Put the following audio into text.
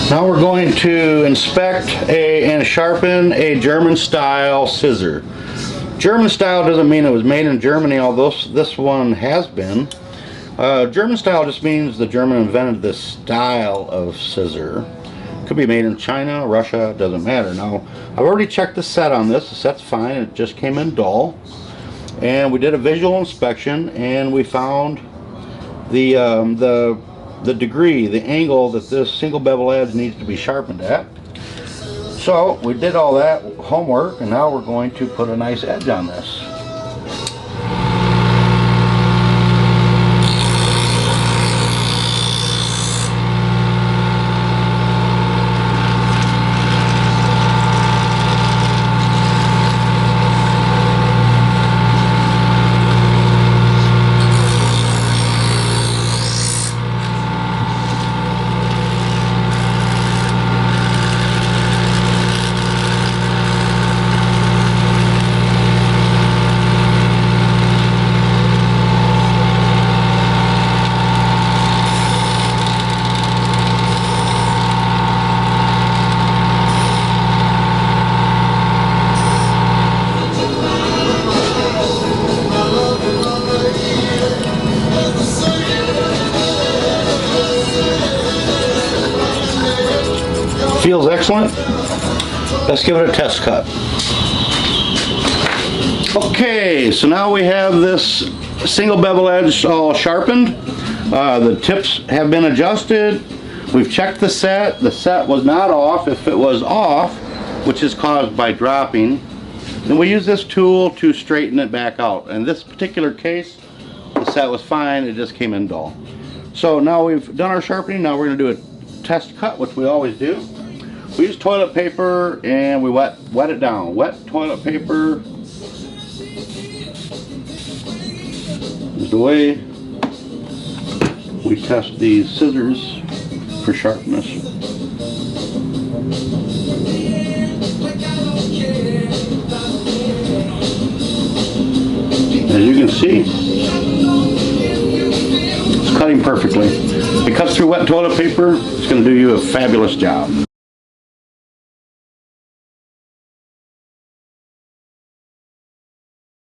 Now we're going to inspect and sharpen a German style scissor. German style doesn't mean it was made in Germany, although this one has been. German style just means the German invented this style of scissor. Could be made in China, Russia, doesn't matter. Now, I've already checked the set on this. The set's fine. It just came in dull. And we did a visual inspection, and we found the degree, the angle that this single bevel edge needs to be sharpened at. So we did all that homework, and now we're going to put a nice edge on this. Feels excellent. Let's give it a test cut. Okay, so now we have this single bevel edge all sharpened. The tips have been adjusted. We've checked the set. The set was not off. If it was off, which is caused by dropping, then we use this tool to straighten it back out. In this particular case, the set was fine. It just came in dull. So now we've done our sharpening. Now we're going to do a test cut, which we always do. We use toilet paper and we wet it down. Wet toilet paper is the way we test these scissors for sharpness. As you can see, it's cutting perfectly. It cuts through wet toilet paper. It's going to do you a fabulous job.